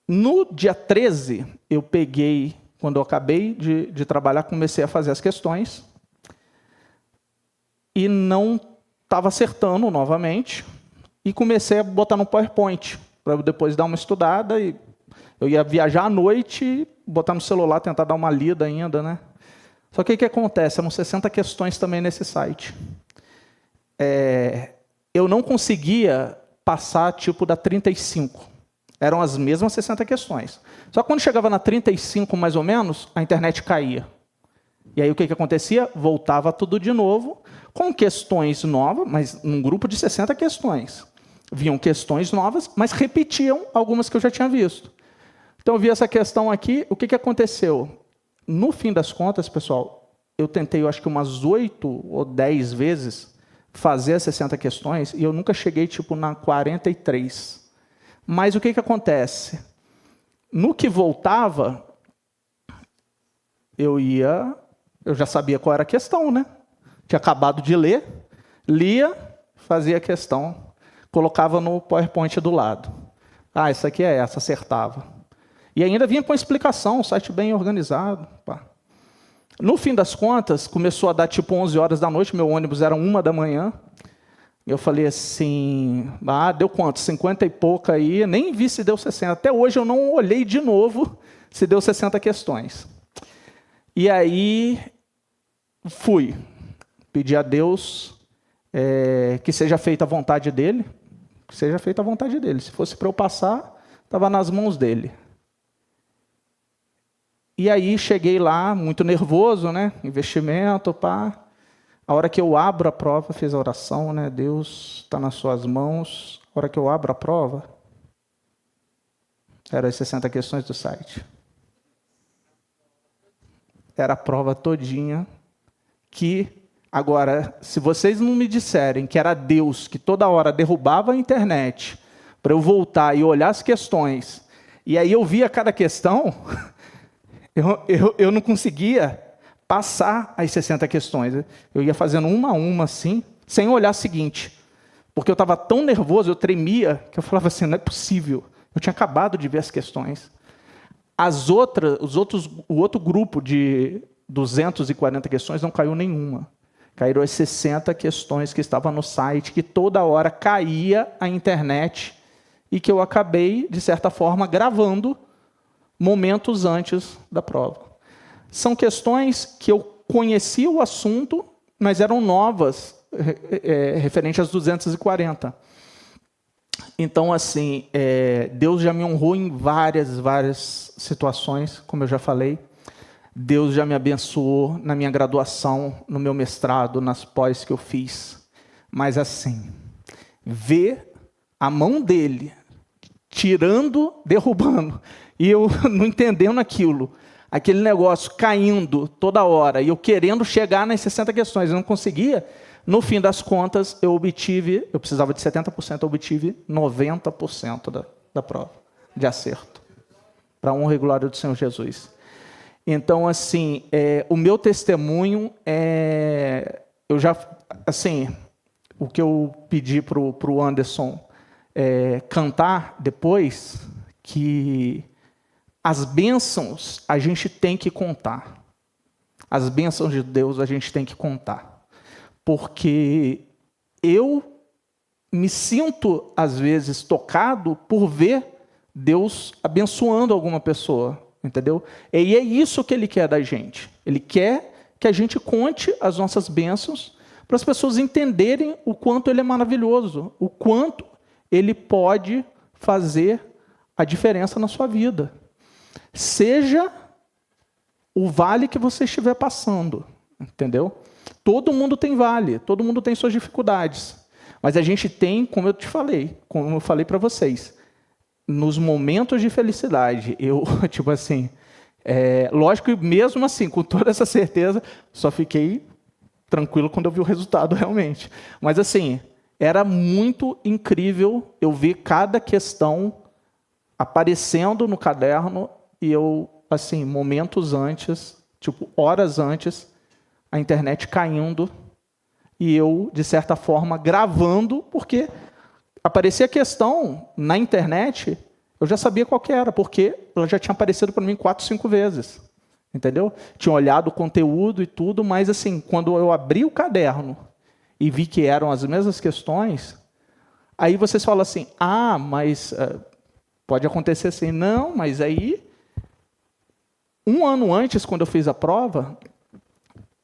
No dia 13, eu peguei... Quando eu acabei de trabalhar, comecei a fazer as questões e não estava acertando novamente e comecei a botar no PowerPoint para depois dar uma estudada. E eu ia viajar à noite, botar no celular, tentar dar uma lida ainda, né? Só que o que acontece? Eram 60 questões também nesse site. Eu não conseguia passar tipo da 35. Eram as mesmas 60 questões. Só que quando chegava na 35, mais ou menos, a internet caía. E aí o que acontecia? Voltava tudo de novo, com questões novas, mas num grupo de 60 questões. Vinham questões novas, mas repetiam algumas que eu já tinha visto. Então eu vi essa questão aqui, o que aconteceu? No fim das contas, pessoal, eu tentei, eu acho que umas 8 ou 10 vezes, fazer as 60 questões, e eu nunca cheguei tipo na 43. Mas o que acontece? No que voltava, eu já sabia qual era a questão, né? Tinha acabado de ler, lia, fazia a questão, colocava no PowerPoint do lado. Ah, isso aqui é essa, acertava. E ainda vinha com a explicação, um site bem organizado. Pá. No fim das contas, começou a dar tipo 11 horas da noite, meu ônibus era 1 da manhã. Eu falei assim, deu quanto? 50 e pouco aí, nem vi se deu 60. Até hoje eu não olhei de novo se deu 60 questões. E aí, pedi a Deus que seja feita a vontade dele, que seja feita a vontade dele. Se fosse para eu passar, estava nas mãos dele. E aí cheguei lá, muito nervoso, né? Investimento, pá. A hora que eu abro a prova, fiz a oração, né? Deus está nas suas mãos. A hora que eu abro a prova, eram as 60 questões do site. Era a prova todinha que, agora, se vocês não me disserem que era Deus que toda hora derrubava a internet para eu voltar e olhar as questões, e aí eu via cada questão, eu não conseguia passar as 60 questões. Eu ia fazendo uma a uma, assim, sem olhar a seguinte. Porque eu estava tão nervoso, eu tremia, que eu falava assim, não é possível. Eu tinha acabado de ver as questões. O outro grupo de 240 questões não caiu nenhuma. Caíram as 60 questões que estavam no site, que toda hora caía a internet e que eu acabei, de certa forma, gravando momentos antes da prova. São questões que eu conhecia o assunto, mas eram novas, referente às 240. Então, assim, Deus já me honrou em várias situações, como eu já falei. Deus já me abençoou na minha graduação, no meu mestrado, nas pós que eu fiz. Mas, assim, ver a mão dele tirando, derrubando, e eu não entendendo aquilo, aquele negócio caindo toda hora, e eu querendo chegar nas 60 questões, eu não conseguia. No fim das contas, eu precisava de 70%, eu obtive 90% da prova de acerto, para a honra e glória do Senhor Jesus. Então, assim, o meu testemunho o que eu pedi para o Anderson cantar depois, que as bênçãos a gente tem que contar. As bênçãos de Deus a gente tem que contar. Porque eu me sinto, às vezes, tocado por ver Deus abençoando alguma pessoa, entendeu? E é isso que Ele quer da gente. Ele quer que a gente conte as nossas bênçãos para as pessoas entenderem o quanto Ele é maravilhoso, o quanto Ele pode fazer a diferença na sua vida. Seja o vale que você estiver passando, entendeu? Todo mundo tem vale, todo mundo tem suas dificuldades. Mas a gente tem, como eu falei para vocês, nos momentos de felicidade, lógico que mesmo assim, com toda essa certeza, só fiquei tranquilo quando eu vi o resultado realmente. Mas assim, era muito incrível eu ver cada questão aparecendo no caderno e eu, assim, momentos antes, horas antes, a internet caindo e eu, de certa forma, gravando, porque aparecia a questão na internet, eu já sabia qual que era, porque ela já tinha aparecido para mim 4, 5 vezes, entendeu? Tinha olhado o conteúdo e tudo, mas assim, quando eu abri o caderno e vi que eram as mesmas questões, aí vocês falam assim, mas pode acontecer assim. Não, mas aí, um ano antes, quando eu fiz a prova,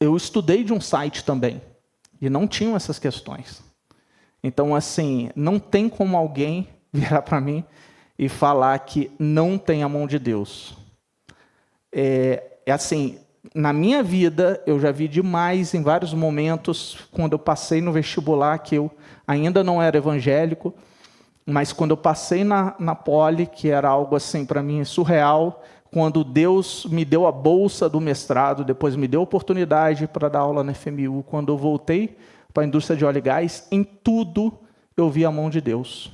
eu estudei de um site também, e não tinham essas questões. Então, assim, não tem como alguém virar para mim e falar que não tem a mão de Deus. Assim, na minha vida, eu já vi demais em vários momentos, quando eu passei no vestibular, que eu ainda não era evangélico, mas quando eu passei na Poli, que era algo assim para mim surreal, quando Deus me deu a bolsa do mestrado, depois me deu a oportunidade para dar aula na FMU, quando eu voltei para a indústria de óleo e gás, em tudo eu vi a mão de Deus.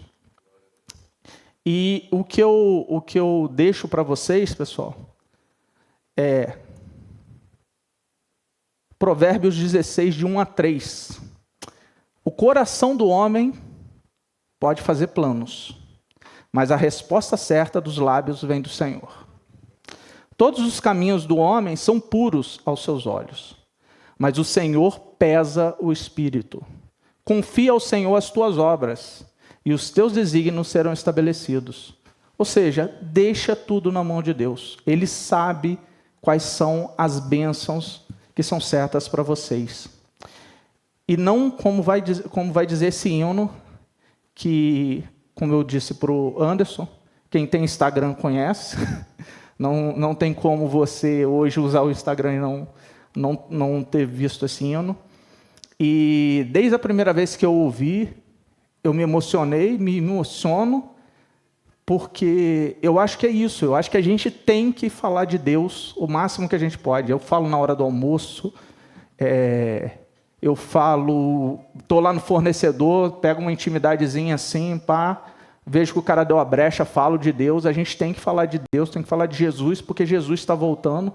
E o que eu deixo para vocês, pessoal, é Provérbios 16, de 1 a 3. O coração do homem pode fazer planos, mas a resposta certa dos lábios vem do Senhor. Todos os caminhos do homem são puros aos seus olhos, mas o Senhor pesa o espírito. Confia ao Senhor as tuas obras, e os teus desígnios serão estabelecidos. Ou seja, deixa tudo na mão de Deus. Ele sabe quais são as bênçãos que são certas para vocês. E não, como vai dizer esse hino, que, como eu disse para o Anderson, quem tem Instagram conhece. Não tem como você hoje usar o Instagram e não ter visto esse hino. E desde a primeira vez que eu ouvi, eu me emocionei, me emociono, porque eu acho que é isso. Eu acho que a gente tem que falar de Deus o máximo que a gente pode. Eu falo na hora do almoço, eu falo, estou lá no fornecedor, pego uma intimidadezinha assim, pá, vejo que o cara deu a brecha, falo de Deus. A gente tem que falar de Deus, tem que falar de Jesus, porque Jesus está voltando.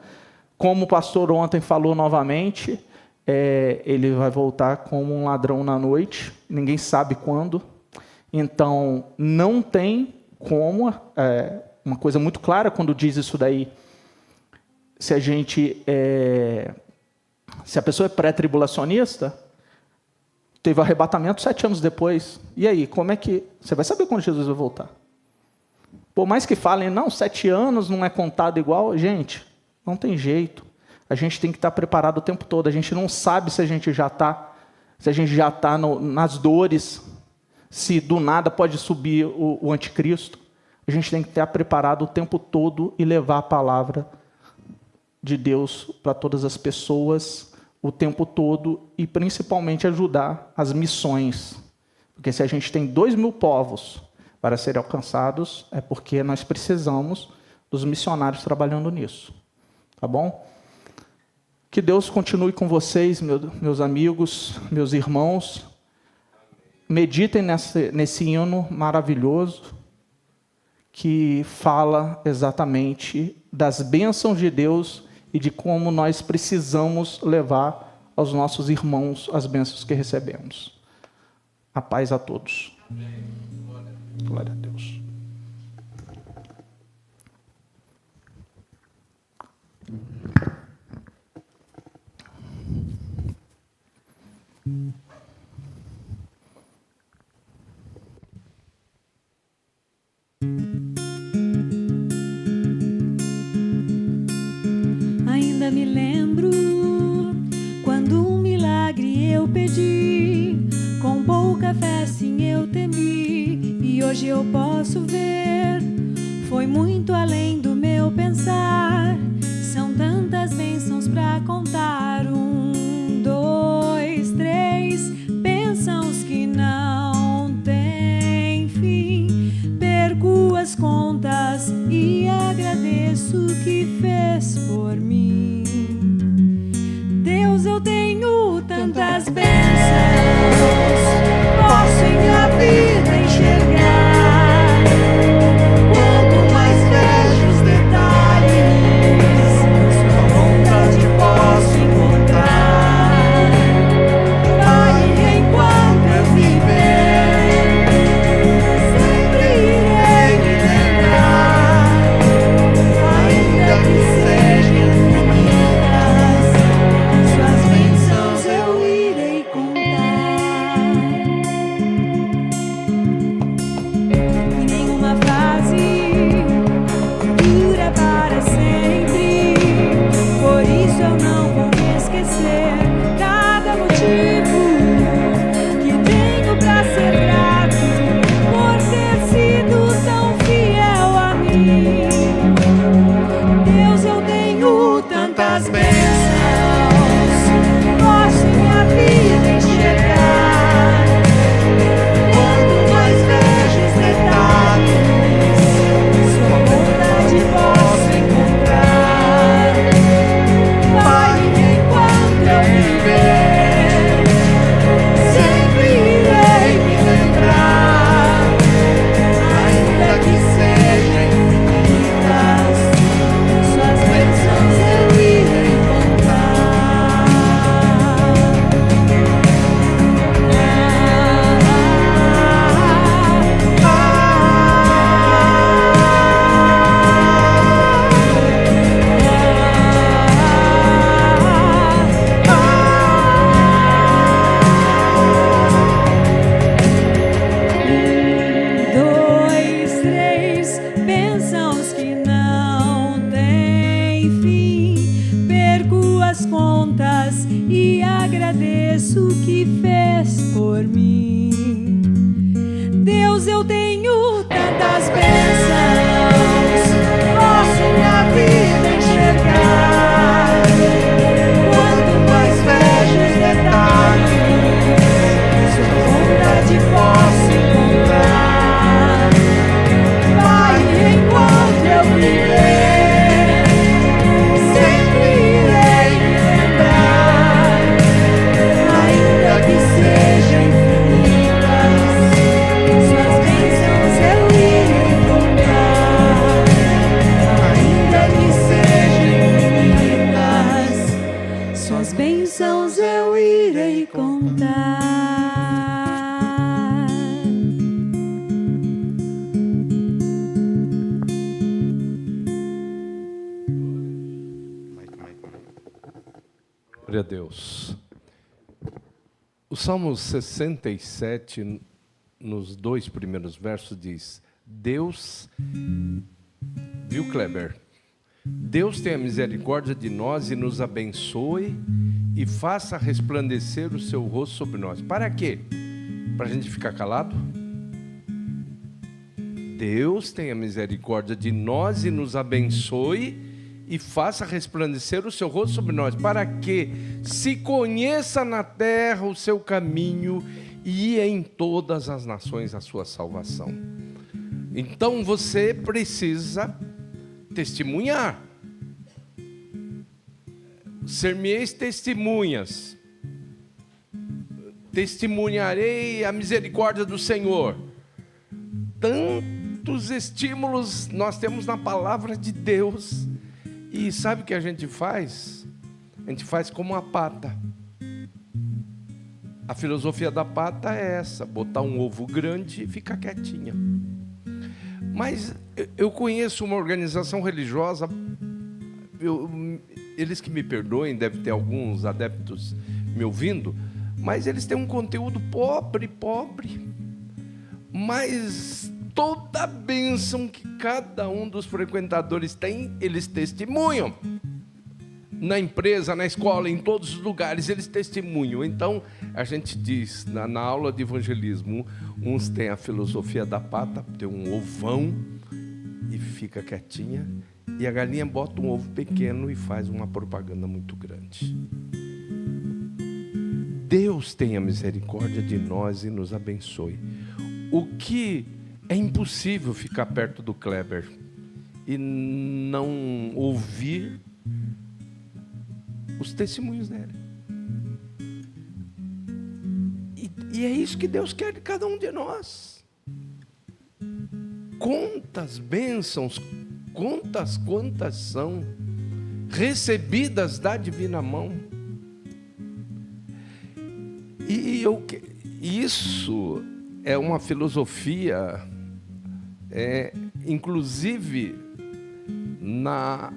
Como o pastor ontem falou novamente, ele vai voltar como um ladrão na noite, ninguém sabe quando. Então, não tem como, uma coisa muito clara quando diz isso daí, se a pessoa é pré-tribulacionista, teve o arrebatamento 7 anos depois. E aí, como é que... Você vai saber quando Jesus vai voltar. Por mais que falem, não, 7 anos não é contado igual. Gente, não tem jeito. A gente tem que estar preparado o tempo todo. A gente não sabe se a gente já está nas dores, se do nada pode subir o anticristo. A gente tem que estar preparado o tempo todo e levar a palavra de Deus para todas as pessoas o tempo todo, e principalmente ajudar as missões. Porque se a gente tem 2.000 povos para serem alcançados, é porque nós precisamos dos missionários trabalhando nisso. Tá bom? Que Deus continue com vocês, meus amigos, meus irmãos. Meditem nesse hino maravilhoso que fala exatamente das bênçãos de Deus e de como nós precisamos levar aos nossos irmãos as bênçãos que recebemos. A paz a todos. Amém. Glória a Deus. Ainda me lembro quando um milagre eu pedi, com pouca fé sim eu temi, e hoje eu posso ver, foi muito além do meu pensar. São tantas bênçãos pra contar, 1, 2, 3, bênçãos que não têm fim. Perco as contas e agradeço o que fez por mim. Deus, eu tenho tantas bênçãos, posso em minha vida enxergar. Quanto mais vejo os detalhes, sua vontade posso encontrar. Pai, enquanto eu viver, sempre irei me lembrar, ainda que sejam infinitas, suas bênçãos eu irei contar. E nenhuma frase dura para sempre, por isso eu não vou me esquecer cada motivo que tenho pra ser grato, por ter sido tão fiel a mim. Deus, eu tenho tantas bênçãos, posso em minha vida enxergar. Quanto mais vejo os detalhes, sua vontade posso encontrar. Pai, enquanto eu viver, sempre irei me lembrar, ainda que sejam infinitas, suas bênçãos eu irei contar. Dois, três, bênçãos que não têm fim. Perco as contas e agradeço o que fez por mim. Deus, eu tenho tantas bênçãos, posso minha vida enxergar. Quanto mais vejo os detalhes, sua vontade posso encontrar. Vai enquanto eu viver, sempre irei me lembrar, ainda que sejam infinitas, suas bênçãos eu irei contar. Ainda que sejam infinitas, suas bênçãos eu irei contar. Glória a Deus. O Salmo 67, nos 2 primeiros versos, diz: Deus, viu, Kleber? Deus tenha misericórdia de nós e nos abençoe e faça resplandecer o seu rosto sobre nós. Para quê? Para a gente ficar calado? Deus tenha misericórdia de nós e nos abençoe e faça resplandecer o seu rosto sobre nós, para que se conheça na terra o seu caminho e em todas as nações a sua salvação. Então você precisa testemunhar. Ser-me-eis testemunhas. Testemunharei a misericórdia do Senhor. Tantos estímulos nós temos na palavra de Deus. E sabe o que a gente faz? A gente faz como a pata. A filosofia da pata é essa: botar um ovo grande e ficar quietinha. Mas eu conheço uma organização religiosa, eles que me perdoem, deve ter alguns adeptos me ouvindo, mas eles têm um conteúdo pobre, mas toda a bênção que cada um dos frequentadores tem, eles testemunham. Na empresa, na escola, em todos os lugares, eles testemunham. Então, a gente diz, na aula de evangelismo, uns têm a filosofia da pata, tem um ovão e fica quietinha, e a galinha bota um ovo pequeno e faz uma propaganda muito grande. Deus tenha misericórdia de nós e nos abençoe. O que é impossível ficar perto do Kleber e não ouvir os testemunhos dele. E é isso que Deus quer de cada um de nós. Quantas bênçãos, quantas são recebidas da divina mão. Isso é uma filosofia, inclusive na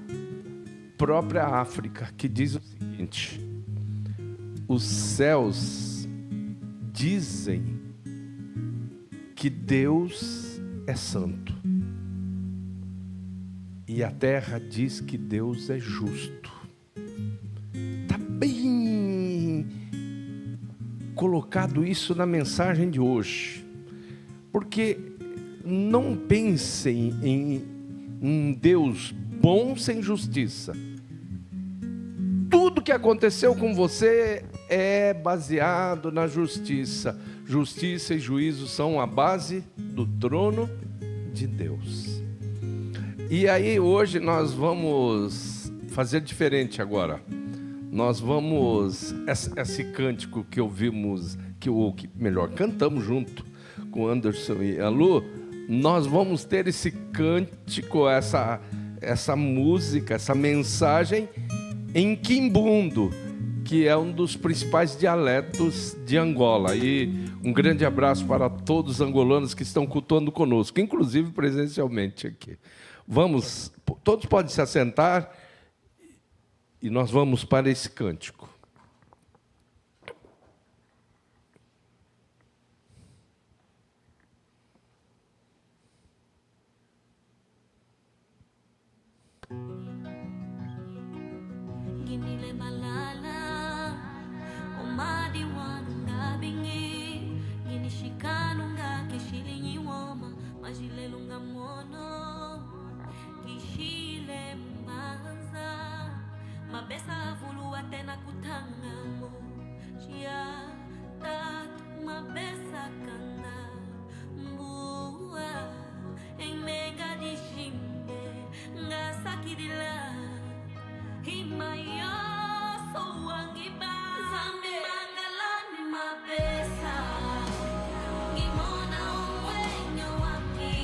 própria África, que diz o seguinte: os céus dizem que Deus é santo e a terra diz que Deus é justo. Está bem colocado isso na mensagem de hoje, porque não pensem em um Deus bom sem justiça. Tudo que aconteceu com você é baseado na justiça. Justiça e juízo são a base do trono de Deus. E aí hoje nós vamos fazer diferente agora. Nós vamos, esse cântico que ouvimos, melhor, cantamos junto com Anderson e a Lu, nós vamos ter esse cântico, essa música, essa mensagem em Quimbundo, que é um dos principais dialetos de Angola. E um grande abraço para todos os angolanos que estão cultuando conosco, inclusive presencialmente aqui. Vamos, todos podem se assentar e nós vamos para esse cântico. Ginile malala, umadi wanunga bingi, ginishikanu nga kishilinyi. mabesa vulu atena kutanga mo Chia tatu mabesa kanda Mbua Enmenga di shimbe Ngasakidila Himayo Sowangiba Zambi mangalani mabesa Ngimona umwenyo waki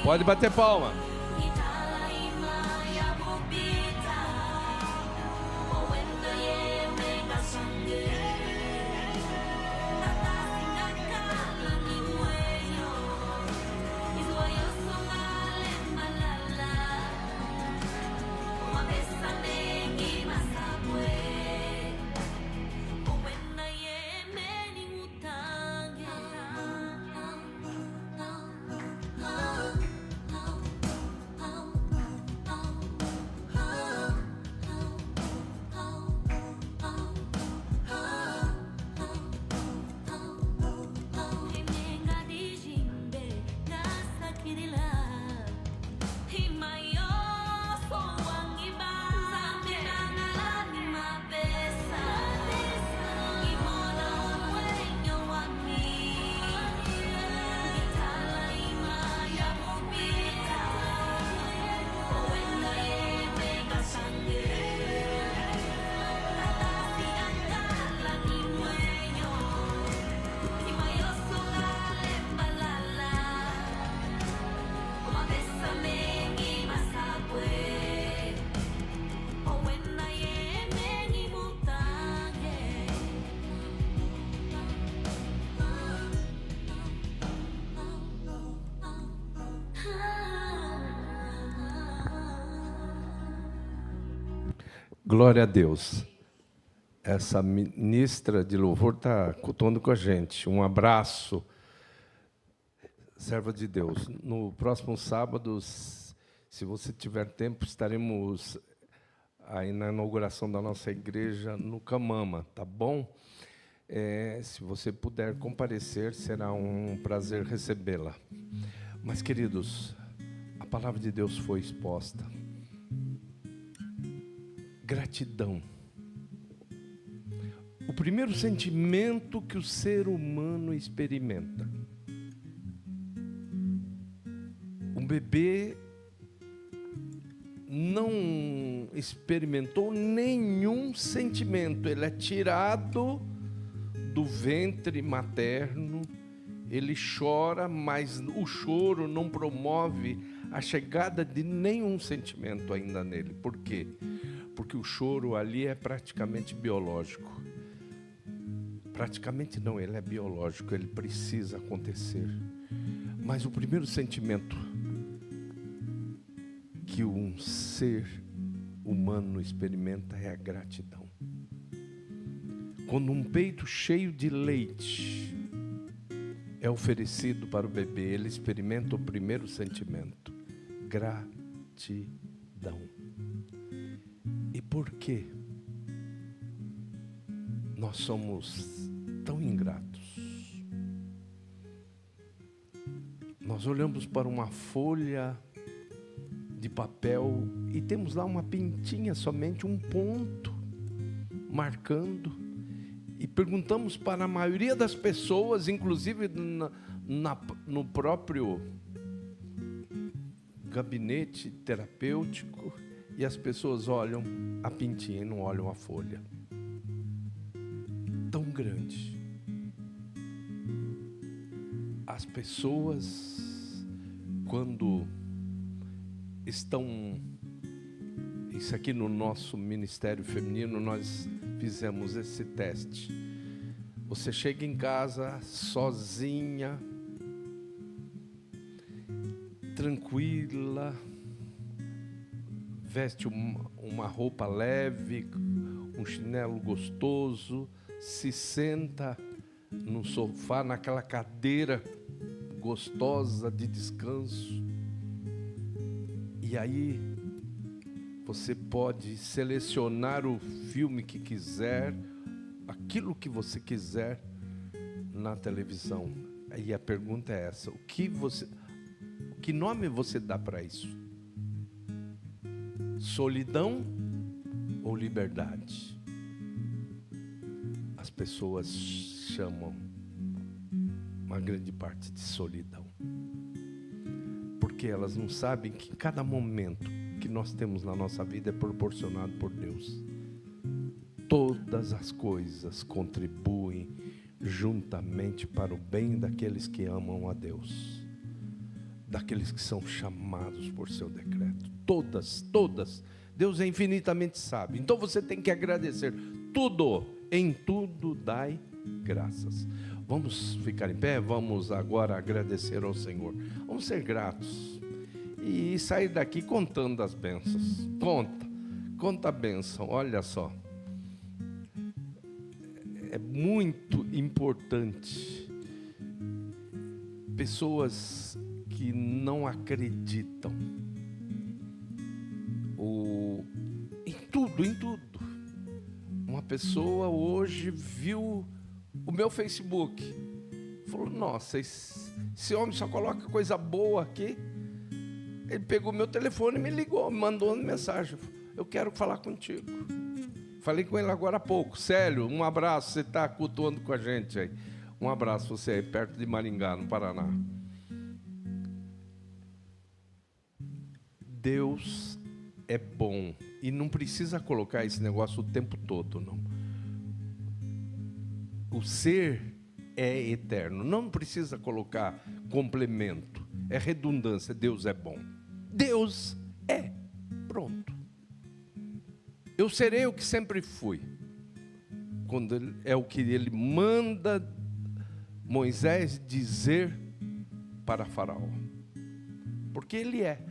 Pode bater palma. Ngitala imaya mubita Owenda ye menga sange Tatasi ngakala ni mwenyo Izwayo songale malala Mabesa mengi masabwe Owenda ye meni utange Imenga dijimbe ngasakirila Himayo sowangiba Zambi nangalani mabesa Ngimona umwenyo wami Ngitala imaya mubita Owenda yemenga sange Tatasi angala ni mwenyo Himayo songale malala Mabesa mengi masabwe Owenda ye mengi mutange Glória a Deus. Essa ministra de louvor está contando com a gente. Um abraço, serva de Deus. No próximo sábado, se você tiver tempo, estaremos aí na inauguração da nossa igreja no Camama, tá bom? Se você puder comparecer, será um prazer recebê-la. Mas, queridos, a palavra de Deus foi exposta. Gratidão. O primeiro sentimento que o ser humano experimenta. Um bebê não experimentou nenhum sentimento. Ele é tirado do ventre materno, ele chora, mas o choro não promove a chegada de nenhum sentimento ainda nele. Por quê? Porque o choro ali é praticamente biológico. Praticamente não, ele é biológico, ele precisa acontecer. Mas o primeiro sentimento que um ser humano experimenta é a gratidão. Quando um peito cheio de leite é oferecido para o bebê, ele experimenta o primeiro sentimento: gratidão. E por que nós somos tão ingratos? Nós olhamos para uma folha de papel e temos lá uma pintinha, somente um ponto marcando, e perguntamos para a maioria das pessoas, inclusive no próprio gabinete terapêutico, e as pessoas olham a pintinha e não olham a folha. Tão grande. As pessoas, quando estão... Isso aqui no nosso Ministério Feminino, nós fizemos esse teste. Você chega em casa sozinha, tranquila, veste uma roupa leve, um chinelo gostoso, se senta no sofá, naquela cadeira gostosa de descanso. E aí você pode selecionar o filme que quiser, aquilo que você quiser na televisão. Aí a pergunta é essa: que nome você dá para isso? Solidão ou liberdade, as pessoas chamam uma grande parte de solidão. Porque elas não sabem que cada momento que nós temos na nossa vida é proporcionado por Deus. Todas as coisas contribuem juntamente para o bem daqueles que amam a Deus, daqueles que são chamados por seu decreto. Todas. Deus é infinitamente sábio. Então você tem que agradecer tudo. Em tudo dai graças. Vamos ficar em pé, vamos agora agradecer ao Senhor. Vamos ser gratos e sair daqui contando as bênçãos. Conta a bênção, olha só. É muito importante. Pessoas que não acreditam em tudo. Uma pessoa hoje viu o meu Facebook, falou: nossa, esse homem só coloca coisa boa aqui. Ele pegou meu telefone e me ligou, me mandou uma mensagem: eu quero falar contigo. Falei com ele agora há pouco. Célio, um abraço, você está cultuando com a gente aí. Um abraço, você aí perto de Maringá, no Paraná. Deus é bom e não precisa colocar esse negócio o tempo todo, não. O ser é eterno, não precisa colocar complemento, é redundância. Deus é bom. Deus é, pronto. Eu serei o que sempre fui. Quando é o que ele manda Moisés dizer para Faraó. Porque ele é.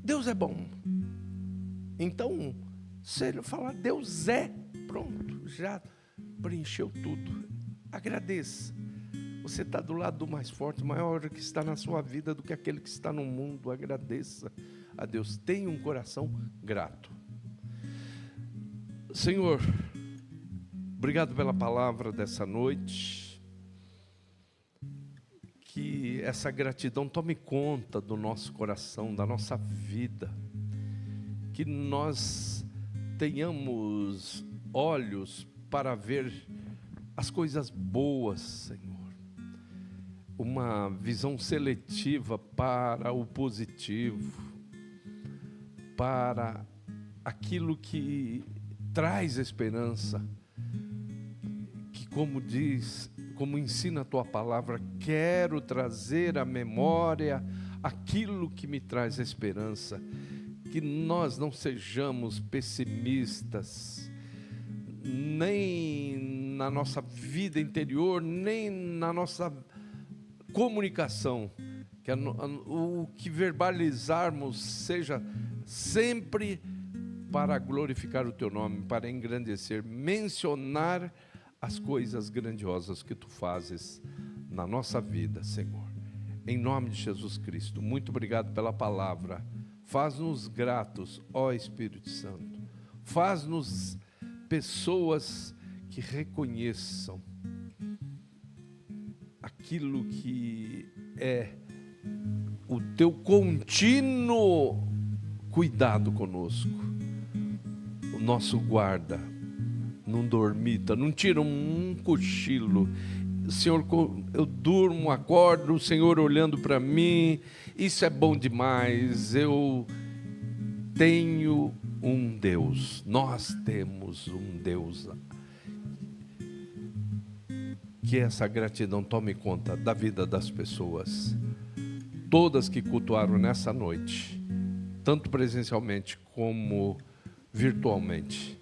Deus é bom. Então, se ele falar Deus é, pronto, já preencheu tudo. Agradeça. Você está do lado do mais forte, maior que está na sua vida do que aquele que está no mundo. Agradeça a Deus. Tenha um coração grato. Senhor, obrigado pela palavra dessa noite. Que essa gratidão tome conta do nosso coração, da nossa vida. Que nós tenhamos olhos para ver as coisas boas, Senhor. Uma visão seletiva para o positivo, para aquilo que traz esperança, que como ensina a tua palavra, quero trazer à memória aquilo que me traz esperança. Que nós não sejamos pessimistas, nem na nossa vida interior, nem na nossa comunicação. Que o que verbalizarmos seja sempre para glorificar o teu nome, para engrandecer, mencionar as coisas grandiosas que tu fazes na nossa vida, Senhor. Em nome de Jesus Cristo, muito obrigado pela palavra. Faz-nos gratos, ó Espírito Santo. Faz-nos pessoas que reconheçam aquilo que é o teu contínuo cuidado conosco. O nosso guarda não dormita, não tira um cochilo. Senhor, eu durmo, acordo, o Senhor olhando para mim. Isso é bom demais. Eu tenho um Deus. Nós temos um Deus. Que essa gratidão tome conta da vida das pessoas. Todas que cultuaram nessa noite, tanto presencialmente como virtualmente.